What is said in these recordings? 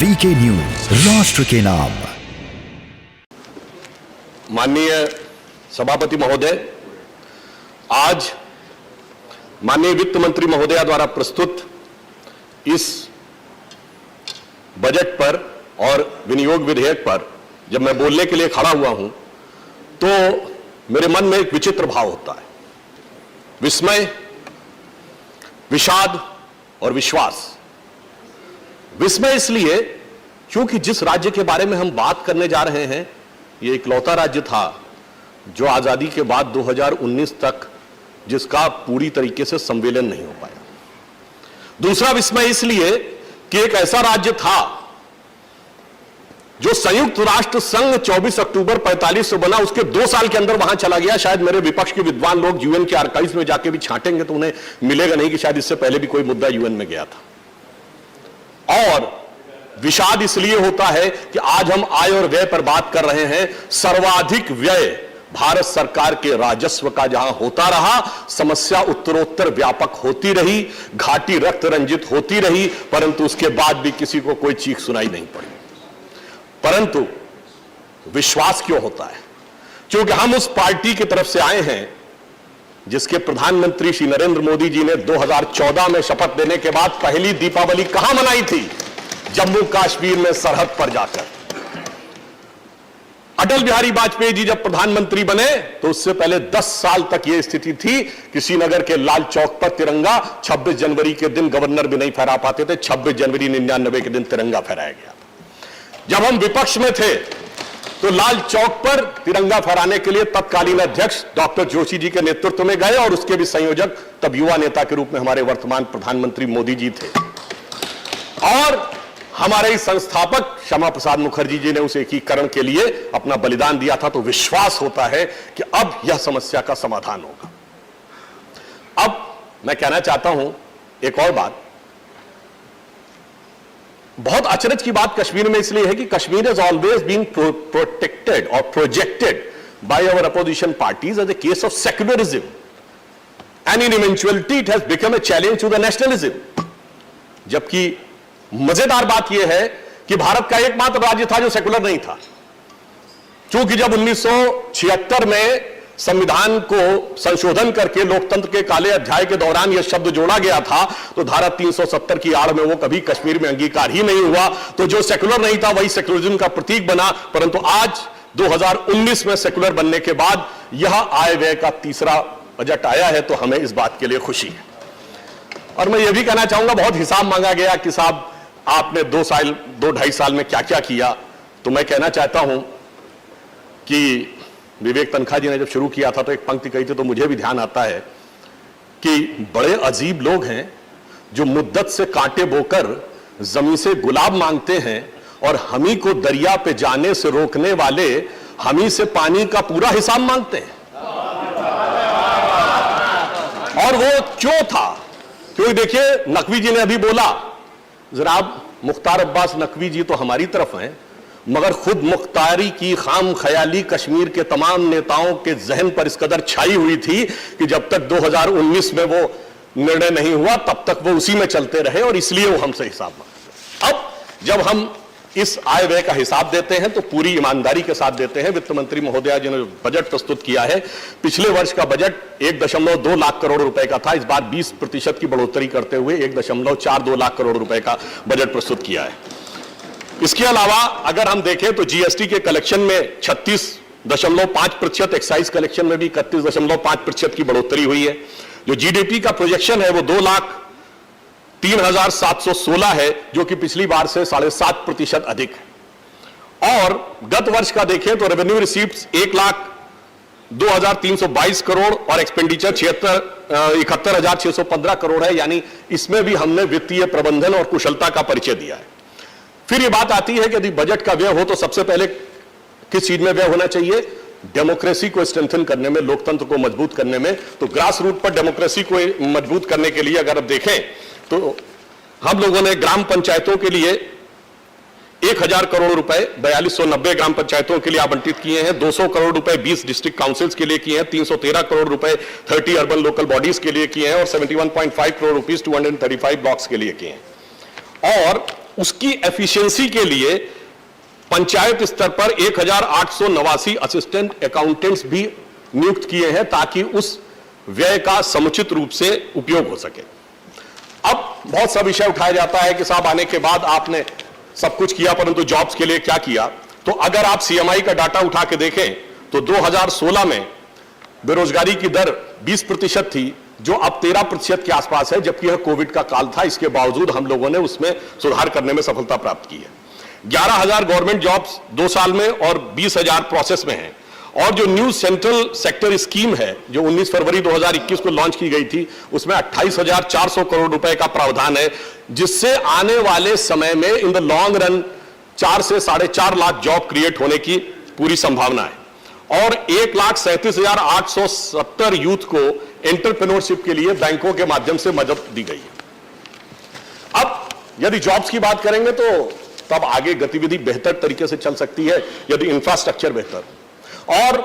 VK news, राष्ट्र के नाम। माननीय सभापति महोदय, आज माननीय वित्त मंत्री महोदया द्वारा प्रस्तुत इस बजट पर और विनियोग विधेयक पर जब मैं बोलने के लिए खड़ा हुआ हूं तो मेरे मन में एक विचित्र भाव होता है, विस्मय, विषाद और विश्वास। विस्मय इसलिए क्योंकि जिस राज्य के बारे में हम बात करने जा रहे हैं, ये इकलौता राज्य था जो आजादी के बाद 2019 तक जिसका पूरी तरीके से संवेलन नहीं हो पाया। दूसरा विस्मय इसलिए कि एक ऐसा राज्य था जो संयुक्त राष्ट्र संघ 24 अक्टूबर 45 से बना, उसके 2 साल के अंदर वहां चला गया। शायद मेरे विपक्ष के विद्वान लोग यूएन के आर्काइव्स में जाके भी छांटेंगे तो उन्हें मिलेगा नहीं कि शायद इससे पहले भी कोई मुद्दा यूएन में गया था। और विषाद इसलिए होता है कि आज हम आय और व्यय पर बात कर रहे हैं। सर्वाधिक व्यय भारत सरकार के राजस्व का जहां होता रहा, समस्या उत्तरोत्तर व्यापक होती रही, घाटी रक्त रंजित होती रही, परंतु उसके बाद भी किसी को कोई चीख सुनाई नहीं पड़ी। परंतु विश्वास क्यों होता है? क्योंकि हम उस पार्टी की तरफ से आए हैं जिसके प्रधानमंत्री श्री नरेंद्र मोदी जी ने 2014 में शपथ लेने के बाद पहली दीपावली कहां मनाई थी? जम्मू कश्मीर में सरहद पर जाकर। अटल बिहारी वाजपेयी जी जब प्रधानमंत्री बने तो उससे पहले 10 साल तक यह स्थिति थी कि श्रीनगर के लाल चौक पर तिरंगा 26 जनवरी के दिन गवर्नर भी नहीं फहरा पाते थे। 26 जनवरी 99 के दिन तिरंगा फहराया गया। जब हम विपक्ष में थे तो लाल चौक पर तिरंगा फहराने के लिए तत्कालीन अध्यक्ष डॉक्टर जोशी जी के नेतृत्व में गए और उसके भी संयोजक तब युवा नेता के रूप में हमारे वर्तमान प्रधानमंत्री मोदी जी थे। और हमारे ही संस्थापक श्यामा प्रसाद मुखर्जी जी ने उस एकीकरण के लिए अपना बलिदान दिया था। तो विश्वास होता है कि अब यह समस्या का समाधान होगा। अब मैं कहना चाहता हूं एक और बात। बहुत अचरज की बात कश्मीर में इसलिए है कि Kashmir has always been protected or projected by our opposition parties as a case of secularism, and in eventuality it has become a challenge to the nationalism. जबकि मजेदार बात यह है कि भारत का एकमात्र राज्य था जो सेकुलर नहीं था। क्योंकि जब 1976 में संविधान को संशोधन करके लोकतंत्र के काले अध्याय के दौरान यह शब्द जोड़ा गया था तो धारा 370 की आड़ में वो कभी कश्मीर में अंगीकार ही नहीं हुआ। तो जो सेकुलर नहीं था वही सेकुलरिज्म का प्रतीक बना। परंतु आज 2019 में सेकुलर बनने के बाद यह आय व्यय का तीसरा बजट आया है तो हमें इस बात के लिए खुशी है। और मैं यह भी कहना चाहूंगा, बहुत हिसाब मांगा गया कि साहब आपने 2-2.5 साल में क्या क्या किया। तो मैं कहना चाहता हूं कि विवेक तनखा जी ने जब शुरू किया था तो एक पंक्ति कही थी तो मुझे भी ध्यान आता है कि बड़े अजीब लोग हैं जो मुद्दत से कांटे बोकर जमीन से गुलाब मांगते हैं और हमी को दरिया पे जाने से रोकने वाले हमी से पानी का पूरा हिसाब मांगते हैं। और वो क्यों था? क्योंकि देखिए, नकवी जी ने अभी बोला, जनाब मुख्तार अब्बास नकवी जी तो हमारी तरफ हैं, मगर खुद मुख्तारी की खाम ख्याली कश्मीर के तमाम नेताओं के जहन पर इस कदर छाई हुई थी कि जब तक 2019 में वो निर्णय नहीं हुआ तब तक वो उसी में चलते रहे और इसलिए वो हमसे हिसाब मांगते। अब जब हम इस आय व्यय का हिसाब देते हैं तो पूरी ईमानदारी के साथ देते हैं। वित्त मंत्री महोदया जी ने बजट प्रस्तुत किया है, पिछले वर्ष का बजट 1.2 लाख करोड़ रुपए का था। इस बार 20% की बढ़ोतरी करते हुए 1.42 लाख करोड़ रुपए का बजट प्रस्तुत किया है। इसके अलावा अगर हम देखें तो जीएसटी के कलेक्शन में 36.5%, एक्साइज कलेक्शन में भी 31.5% की बढ़ोतरी हुई है। जो जीडीपी का प्रोजेक्शन है वो 2,03,716 है, जो कि पिछली बार से 7.5% अधिक है। और गत वर्ष का देखें तो रेवेन्यू रिसीव्स 1,02,322 करोड़ और एक्सपेंडिचर 71,615 करोड़ है। यानी इसमें भी हमने वित्तीय प्रबंधन और कुशलता का परिचय दिया है। फिर ये बात आती है कि यदि बजट का व्यय हो तो सबसे पहले किस चीज में व्यय होना चाहिए? डेमोक्रेसी को स्ट्रेंथन करने में, लोकतंत्र को मजबूत करने में। तो ग्रास रूट पर डेमोक्रेसी को मजबूत करने के लिए अगर आप देखें तो हम लोगों ने ग्राम पंचायतों के लिए 1,000 करोड़ रुपए 4290 ग्राम पंचायतों के लिए आवंटित किए हैं। 200 करोड़ रुपए 20 डिस्ट्रिक्ट काउंसिल्स के लिए किए हैं। 313 करोड़ रुपए 30 अर्बन लोकल बॉडीज के लिए किए हैं और 71.5 करोड़ रुपीस 235 ब्लॉक्स के लिए किए हैं। और उसकी एफिशिएंसी के लिए पंचायत स्तर पर 1889 असिस्टेंट अकाउंटेंट्स भी नियुक्त किए हैं ताकि उस व्यय का समुचित रूप से उपयोग हो सके। अब बहुत सा विषय उठाया जाता है कि साहब आने के बाद आपने सब कुछ किया परंतु जॉब्स के लिए क्या किया। तो अगर आप सीएमआई का डाटा उठा के देखें तो 2016 में बेरोजगारी की दर 20% थी, जो अब 13% के आसपास है, जबकि यह कोविड का काल था। इसके बावजूद हम लोगों ने उसमें सुधार करने में सफलता प्राप्त की है। 11,000 गवर्नमेंट जॉब्स 2 साल में और 20,000 प्रोसेस में हैं। और जो न्यू सेंट्रल सेक्टर स्कीम है जो 19 फरवरी 2021 को लॉन्च की गई थी, उसमें 28,400 करोड़ रुपए का प्रावधान है, जिससे आने वाले समय में इन द लॉन्ग रन 4 से 4.5 लाख जॉब क्रिएट होने की पूरी संभावना है। और 1,37,870 यूथ को एंटरप्रेन्योरशिप के लिए बैंकों के माध्यम से मदद दी गई है। अब यदि जॉब्स की बात करेंगे तो तब आगे गतिविधि बेहतर तरीके से चल सकती है यदि इंफ्रास्ट्रक्चर बेहतर। और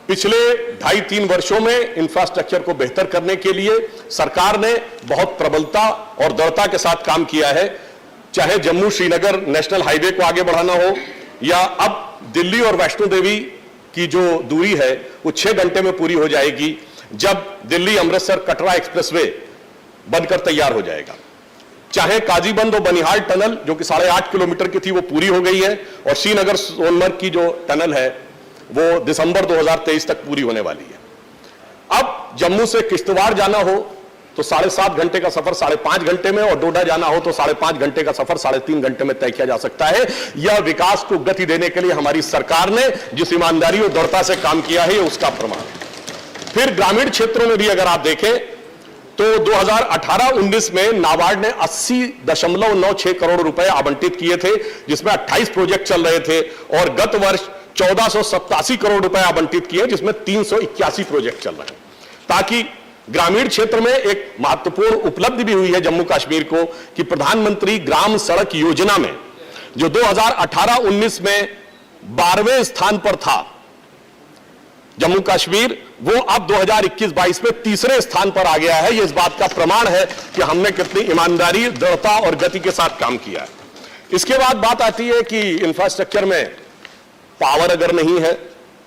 पिछले 2.5-3 वर्षों में इंफ्रास्ट्रक्चर को बेहतर करने के लिए सरकार ने बहुत प्रबलता और दृढ़ता के साथ काम किया है। चाहे जम्मू श्रीनगर नेशनल हाईवे को आगे बढ़ाना हो, या अब दिल्ली और वैष्णो देवी की जो दूरी है वो 6 घंटे में पूरी हो जाएगी जब दिल्ली अमृतसर कटरा एक्सप्रेसवे बनकर तैयार हो जाएगा। चाहे काजीबंद और बनिहाल टनल जो कि 8.5 किलोमीटर की थी वो पूरी हो गई है, और श्रीनगर सोनमर्ग की जो टनल है वो दिसंबर 2023 तक पूरी होने वाली है। अब जम्मू से किश्तवाड़ जाना हो तो 7.5 घंटे का सफर 5.5 घंटे में, और डोडा जाना हो तो 5.5 घंटे का सफर 3.5 घंटे में तय किया जा सकता है। यह विकास को गति देने के लिए हमारी सरकार ने जिस ईमानदारी और दृढ़ता से काम किया है, उसका प्रमाण है। फिर ग्रामीण क्षेत्रों में भी अगर आप देखें तो 2018-19 में नाबार्ड ने 80.96 करोड़ रुपए आवंटित किए थे, जिसमें 28 प्रोजेक्ट चल रहे थे, और गत वर्ष 1487 करोड़ रुपए आवंटित किए जिसमें 381 प्रोजेक्ट चल रहे हैं, ताकि ग्रामीण क्षेत्र में एक महत्वपूर्ण उपलब्धि भी हुई है जम्मू कश्मीर को कि प्रधानमंत्री ग्राम सड़क योजना में जो 2018-19 में 12वें स्थान पर था जम्मू कश्मीर, वो अब 2021-22 में 3रे स्थान पर आ गया है। यह इस बात का प्रमाण है कि हमने कितनी ईमानदारी, दृढ़ता और गति के साथ काम किया है। इसके बाद बात आती है कि इंफ्रास्ट्रक्चर में पावर अगर नहीं है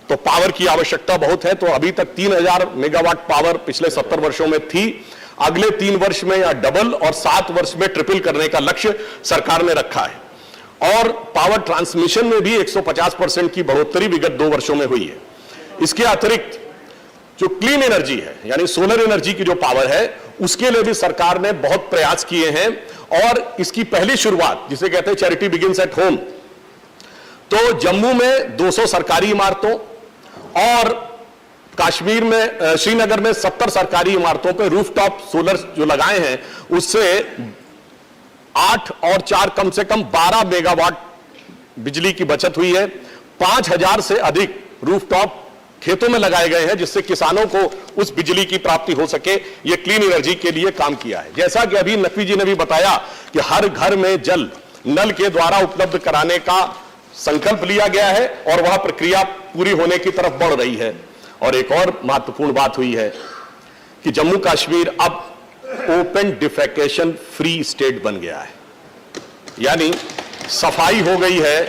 तो पावर की आवश्यकता बहुत है। तो अभी तक 3,000 मेगावाट पावर पिछले 70 वर्षों में थी। अगले 3 वर्ष में या डबल और 7 वर्ष में ट्रिपल करने का लक्ष्य सरकार ने रखा है। और पावर ट्रांसमिशन में भी 150% की बढ़ोतरी विगत 2 वर्षों में हुई है। इसके अतिरिक्त जो क्लीन एनर्जी है यानी सोलर एनर्जी की जो पावर है, उसके लिए भी सरकार ने बहुत प्रयास किए हैं। और इसकी पहली शुरुआत जिसे कहते हैं चैरिटी बिगिंस एट होम, तो जम्मू में 200 सरकारी इमारतों और कश्मीर में श्रीनगर में 70 सरकारी इमारतों पे रूफटॉप सोलर जो लगाए हैं, उससे 8 और 4 कम से कम 12 मेगावाट बिजली की बचत हुई है। 5,000 से अधिक रूफटॉप खेतों में लगाए गए हैं जिससे किसानों को उस बिजली की प्राप्ति हो सके। यह क्लीन एनर्जी के लिए काम किया है। जैसा कि अभी नकवी जी ने भी बताया कि हर घर में जल नल के द्वारा उपलब्ध कराने का संकल्प लिया गया है और वह प्रक्रिया पूरी होने की तरफ बढ़ रही है। और एक और महत्वपूर्ण बात हुई है कि जम्मू कश्मीर अब ओपन डिफेकेशन फ्री स्टेट बन गया है, यानी सफाई हो गई है,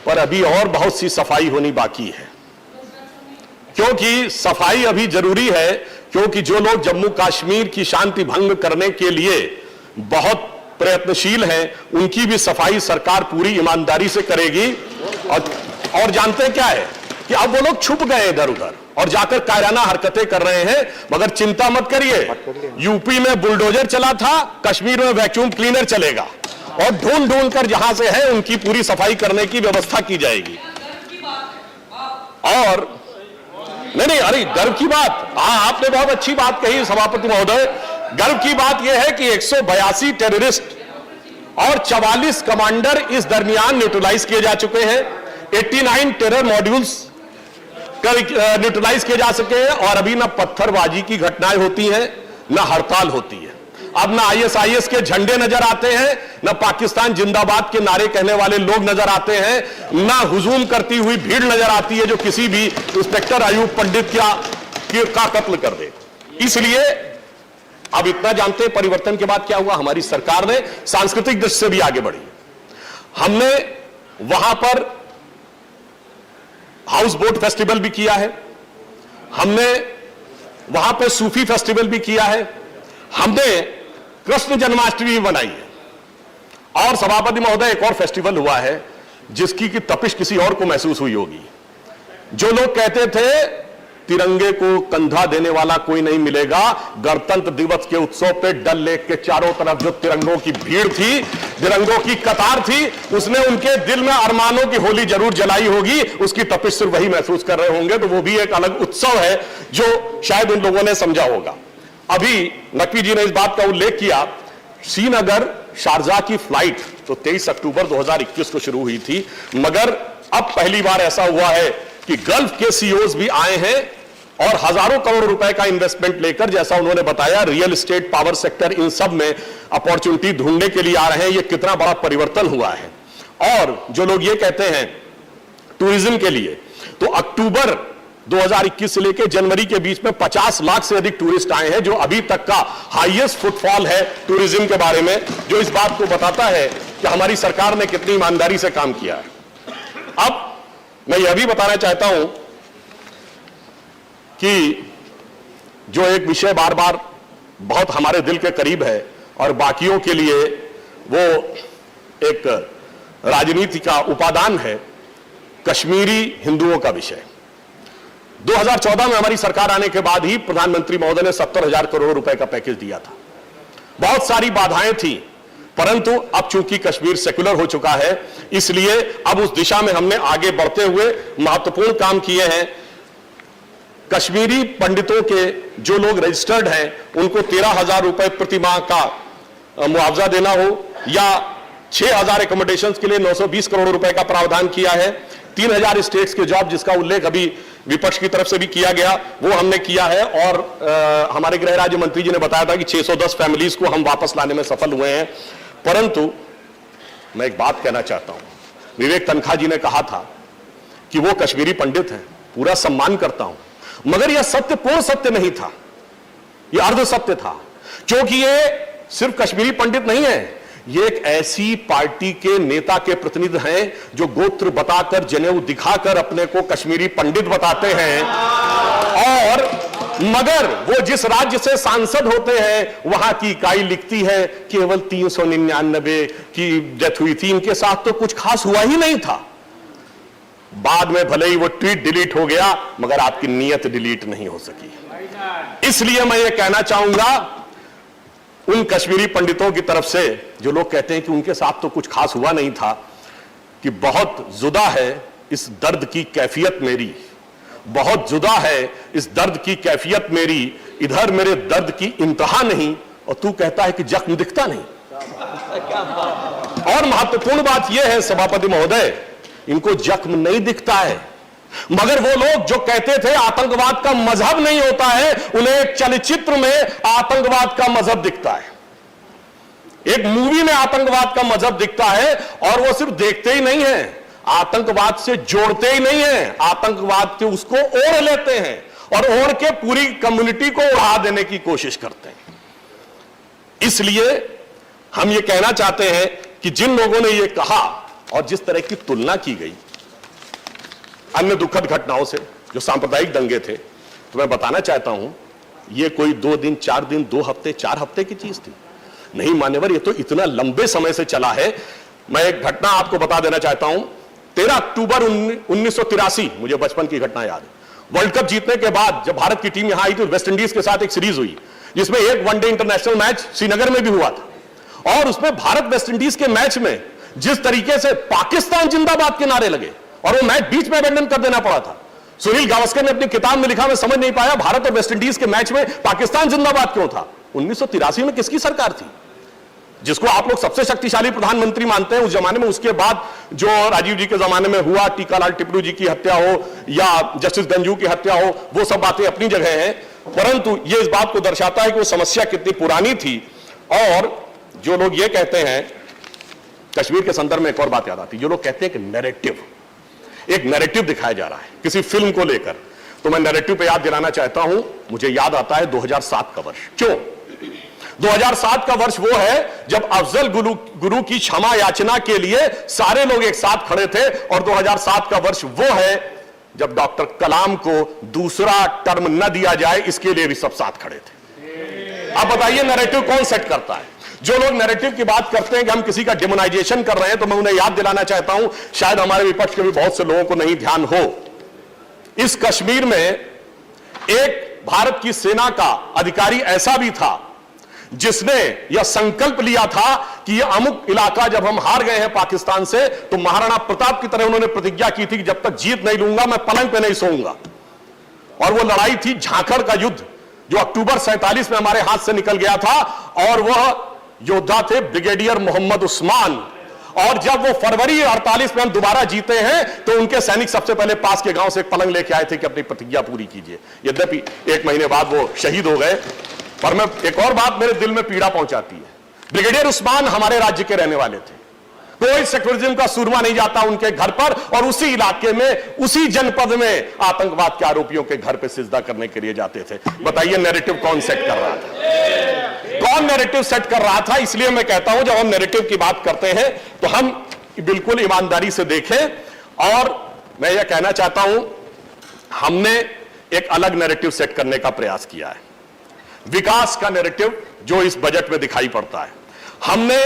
पर अभी और बहुत सी सफाई होनी बाकी है। क्योंकि सफाई अभी जरूरी है, क्योंकि जो लोग जम्मू कश्मीर की शांति भंग करने के लिए बहुत प्रयत्नशील हैं, उनकी भी सफाई सरकार पूरी ईमानदारी से करेगी। और जानते हैं क्या है कि अब वो लोग छुप गए इधर उधर और जाकर कायराना हरकतें कर रहे हैं। मगर चिंता मत करिए, यूपी में बुलडोजर चला था, कश्मीर में वैक्यूम क्लीनर चलेगा और ढूंढ ढूंढ कर जहां से है उनकी पूरी सफाई करने की व्यवस्था की जाएगी। और नहीं, अरे गर्व की बात, आपने बहुत अच्छी बात कही सभापति महोदय। गर्व की बात यह है कि 182 टेररिस्ट और 44 कमांडर इस दरमियान न्यूट्रलाइज किए जा चुके हैं। 89 टेरर मॉड्यूल्स न्यूट्रलाइज किए जा सके हैं। और अभी ना पत्थरबाजी की घटनाएं होती हैं, ना हड़ताल होती है। अब ना ISIS के झंडे नजर आते हैं, ना पाकिस्तान जिंदाबाद के नारे कहने वाले लोग नजर आते हैं, ना हुजूम करती हुई भीड़ नजर आती है जो किसी भी इंस्पेक्टर अयूब पंडित का कत्ल कर दे। इसलिए अब इतना जानते हैं परिवर्तन के बाद क्या हुआ, हमारी सरकार ने सांस्कृतिक दृष्टि से भी आगे बढ़ी। हमने वहां पर हाउस बोट फेस्टिवल भी किया है, हमने वहां पे सूफी फेस्टिवल भी किया है, हमने कृष्ण जन्माष्टमी भी बनाई है, और सभापति महोदय एक और फेस्टिवल हुआ है जिसकी की तपिश किसी और को महसूस हुई होगी। जो लोग कहते थे तिरंगे को कंधा देने वाला कोई नहीं मिलेगा, गणतंत्र दिवस के उत्सव पे डल लेक के चारों तरफ जो तिरंगों की भीड़ थी, तिरंगों की कतार थी, उसने उनके दिल में अरमानों की होली जरूर जलाई होगी, उसकी तपिश सिर्फ वही महसूस कर रहे होंगे। तो वो भी एक अलग उत्सव है जो शायद उन लोगों ने समझा होगा। अभी नकवी जी ने इस बात का उल्लेख किया, श्रीनगर शारजाह की फ्लाइट तो 23 अक्टूबर 2021 को शुरू हुई थी, मगर अब पहली बार ऐसा हुआ है कि गल्फ के सीईओज भी आए हैं और हजारों करोड़ रुपए का इन्वेस्टमेंट लेकर, जैसा उन्होंने बताया, रियल एस्टेट, पावर सेक्टर, इन सब में अपॉर्चुनिटी ढूंढने के लिए आ रहे हैं। ये कितना बड़ा परिवर्तन हुआ है। और जो लोग ये कहते हैं टूरिज्म के लिए, तो अक्टूबर 2021 से लेकर जनवरी के बीच में 50 लाख से अधिक टूरिस्ट आए हैं, जो अभी तक का हाईएस्ट फुटफॉल है टूरिज्म के बारे में, जो इस बात को बताता है कि हमारी सरकार ने कितनी ईमानदारी से काम किया है। अब मैं यह भी बताना चाहता हूं कि जो एक विषय बार बार बहुत हमारे दिल के करीब है और बाकियों के लिए वो एक राजनीति का उपादान है, कश्मीरी हिंदुओं का विषय। 2014 में हमारी सरकार आने के बाद ही प्रधानमंत्री महोदय ने 70,000 करोड़ रुपए का पैकेज दिया था। बहुत सारी बाधाएं थी, परंतु अब चूंकि कश्मीर सेक्युलर हो चुका है, इसलिए अब उस दिशा में हमने आगे बढ़ते हुए महत्वपूर्ण काम किए हैं। कश्मीरी पंडितों के जो लोग रजिस्टर्ड हैं, उनको 13,000 रुपए प्रति माह का मुआवजा देना हो, या 6,000 एकोमोडेशन के लिए 920 करोड़ रुपए का प्रावधान किया है। 3,000 स्टेट्स के जॉब, जिसका उल्लेख अभी विपक्ष की तरफ से भी किया गया, वो हमने किया है। और हमारे गृह राज्य मंत्री जी ने बताया था कि 610 फैमिलीज को हम वापस लाने में सफल हुए हैं। परंतु मैं एक बात कहना चाहता हूं, विवेक तनखा जी ने कहा था कि वो कश्मीरी पंडित हैं, पूरा सम्मान करता हूं, मगर यह सत्य पूर्ण सत्य नहीं था, यह अर्ध सत्य था। क्योंकि ये सिर्फ कश्मीरी पंडित नहीं है, ये एक ऐसी पार्टी के नेता के प्रतिनिधि हैं जो गोत्र बताकर, जनेऊ दिखाकर अपने को कश्मीरी पंडित बताते हैं, और मगर वो जिस राज्य से सांसद होते हैं वहां की इकाई लिखती है केवल 399 की डेथ हुई थी, इनके साथ तो कुछ खास हुआ ही नहीं था। बाद में भले ही वो ट्वीट डिलीट हो गया, मगर आपकी नीयत डिलीट नहीं हो सकी। इसलिए मैं ये कहना चाहूंगा उन कश्मीरी पंडितों की तरफ से जो लोग कहते हैं कि उनके साथ तो कुछ खास हुआ नहीं था, कि बहुत जुदा है इस दर्द की कैफियत मेरी, बहुत जुदा है इस दर्द की कैफियत मेरी, इधर मेरे दर्द की इंतहा नहीं और तू कहता है कि जख्म दिखता नहीं। और महत्वपूर्ण बात यह है सभापति महोदय, इनको जख्म नहीं दिखता है, मगर वो लोग जो कहते थे आतंकवाद का मजहब नहीं होता है, उन्हें एक चलचित्र में आतंकवाद का मजहब दिखता है, एक मूवी में आतंकवाद का मजहब दिखता है। और वो सिर्फ देखते ही नहीं है, आतंकवाद से जोड़ते ही नहीं है, आतंकवाद के उसको ओढ़ लेते हैं और ओढ़ के पूरी कम्युनिटी को उड़ा देने की कोशिश करते हैं। इसलिए हम ये कहना चाहते हैं कि जिन लोगों ने ये कहा और जिस तरह की तुलना की गई अन्य दुखद घटनाओं से, जो सांप्रदायिक दंगे थे, तो मैं बताना चाहता हूं ये कोई 2 दिन 4 दिन 2 हफ्ते 4 हफ्ते की चीज थी नहीं मान्यवर, ये तो इतना लंबे समय से चला है। मैं एक घटना आपको बता देना चाहता हूं। 13 अक्टूबर 1983, मुझे बचपन की घटना याद है, वर्ल्ड कप जीतने के बाद जब भारत की टीम यहां आई थी, वेस्ट इंडीज के साथ एक सीरीज हुई जिसमें एक वनडे इंटरनेशनल मैच श्रीनगर में भी हुआ था, और उसमें भारत वेस्ट इंडीज के मैच में जिस तरीके से पाकिस्तान जिंदाबाद के नारे लगे और वो मैच बीच में अबेंडन कर देना पड़ा था। सुनील गावस्कर ने अपनी किताब में लिखा, मैं समझ नहीं पाया भारत और वेस्ट इंडीज के मैच में पाकिस्तान जिंदाबाद क्यों था। 1983 में किसकी सरकार थी, जिसको आप लोग सबसे शक्तिशाली प्रधानमंत्री मानते हैं उस जमाने में, उसके बाद जो राजीव जी के जमाने में हुआ, टीकालाल टिपरू जी की हत्या हो या जस्टिस गंजू की हत्या हो, वो सब बातें अपनी जगह हैं, परंतु ये इस बात को दर्शाता है कि वो समस्या कितनी पुरानी थी। और जो लोग ये कहते हैं, कश्मीर के संदर्भ में एक और बात याद आती है, जो लोग कहते हैं कि एक नैरेटिव दिखाया जा रहा है किसी फिल्म को लेकर, तो मैं नैरेटिव पे याद दिलाना चाहता हूं, मुझे याद आता है 2007 का वर्ष। क्यों? 2007 का वर्ष वो है जब अफजल गुरु की क्षमा याचना के लिए सारे लोग एक साथ खड़े थे, और 2007 का वर्ष वो है जब डॉक्टर कलाम को दूसरा टर्म न दिया जाए, इसके लिए भी सब साथ खड़े थे। अब बताइए नैरेटिव कौन सेट करता है? जो लोग नैरेटिव की बात करते हैं कि हम किसी का डिमोनाइजेशन कर रहे हैं, तो मैं उन्हें याद दिलाना चाहता हूं, शायद हमारे विपक्ष के भी बहुत से लोगों को नहीं ध्यान हो, इस कश्मीर में एक भारत की सेना का अधिकारी ऐसा भी था जिसने यह संकल्प लिया था कि यह अमुक इलाका जब हम हार गए हैं पाकिस्तान से, तो महाराणा प्रताप की तरह उन्होंने प्रतिज्ञा की थी कि जब तक जीत नहीं लूंगा मैं पलंग पे नहीं सोऊंगा। और वो लड़ाई थी झांखड़ का युद्ध, जो अक्टूबर 47 में हमारे हाथ से निकल गया था, और वह योद्धा थे ब्रिगेडियर मोहम्मद उस्मान। और जब वो फरवरी 48 में हम दोबारा जीते हैं, तो उनके सैनिक सबसे पहले पास के गांव से एक पलंग लेके आए थे कि अपनी प्रतिज्ञा पूरी कीजिए। यद्यपि 1 महीने बाद वो शहीद हो गए, पर मैं एक और बात मेरे दिल में पीड़ा पहुंचाती है। ब्रिगेडियर उस्मान हमारे राज्य के रहने वाले थे, कोई सेक्युलरिज्म का सूरमा नहीं जाता उनके घर पर, और उसी इलाके में, उसी जनपद में आतंकवाद के आरोपियों के घर पे सिजदा करने के लिए जाते थे। बताइए नैरेटिव कौन सेट कर रहा था? कौन नैरेटिव सेट कर रहा था? इसलिए मैं कहता हूं, जब हम नैरेटिव की बात करते हैं तो हम बिल्कुल ईमानदारी से देखें, और मैं यह कहना चाहता हूं, हमने एक अलग नैरेटिव सेट करने का प्रयास किया है, विकास का नैरेटिव जो इस बजट में दिखाई पड़ता है। हमने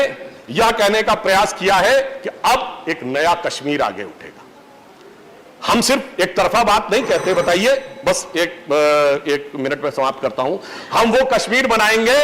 यह कहने का प्रयास किया है कि अब एक नया कश्मीर आगे उठेगा। हम सिर्फ एक तरफा बात नहीं कहते, बताइए, बस एक मिनट में समाप्त करता हूं। हम वो कश्मीर बनाएंगे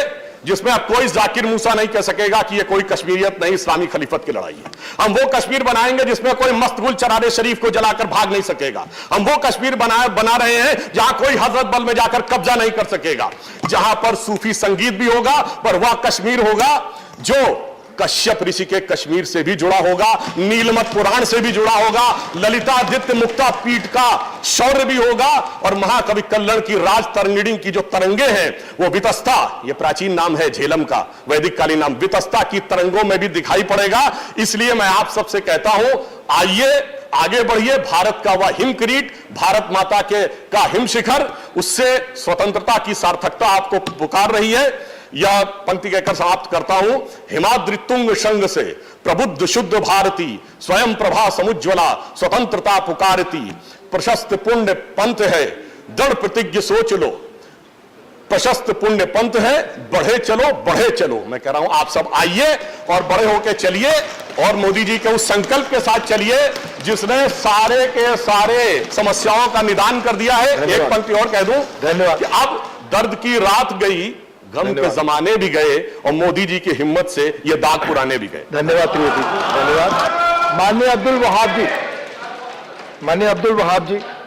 जिसमें अब कोई जाकिर मूसा नहीं कह सकेगा कि ये कोई कश्मीरियत नहीं, इस्लामी खलीफत की लड़ाई है। हम वो कश्मीर बनाएंगे जिसमें कोई मस्तगुल चरारे शरीफ को जलाकर भाग नहीं सकेगा। हम वो कश्मीर बना रहे हैं जहां कोई हजरत बल में जाकर कब्जा नहीं कर सकेगा, जहां पर सूफी संगीत भी होगा, पर वह कश्मीर होगा जो कश्यप ऋषि के कश्मीर से भी जुड़ा होगा, नीलमत पुराण से भी जुड़ा होगा, ललितादित्य मुक्ता पीठ का शौर्य भी होगा, और महाकवि कल्लण की राज तरंगिणी की जो तरंगे हैं वो वितस्ता, ये प्राचीन नाम है झेलम का, वैदिक कालीन नाम, वितस्ता की तरंगों में भी दिखाई पड़ेगा। इसलिए मैं आप सबसे कहता हूं, आइए आगे बढ़िए। भारत का वह हिम किरीट, भारत माता का हिम शिखर, उससे स्वतंत्रता की सार्थकता आपको पुकार रही है। यह पंक्ति कहकर समाप्त करता हूं। हिमाद्रि तुंग संग से प्रबुद्ध शुद्ध भारती, स्वयं प्रभा समुज्ज्वला स्वतंत्रता पुकारती, प्रशस्त पुण्य पंथ है दृढ़ प्रतिज्ञ सोच लो, प्रशस्त पुण्य पंथ है बढ़े चलो बढ़े चलो। मैं कह रहा हूं आप सब आइए और बड़े होकर चलिए, और मोदी जी के उस संकल्प के साथ चलिए जिसने सारे के सारे समस्याओं का निदान कर दिया है। एक पंक्ति और कह दूं, धन्यवाद, कि अब दर्द की रात गई, गम के जमाने भी गए, और मोदी जी की हिम्मत से ये दाग पुराने भी गए। धन्यवाद त्रिवेदी जी, धन्यवाद। माननीय अब्दुल वहाब जी, माननीय अब्दुल वहाब जी।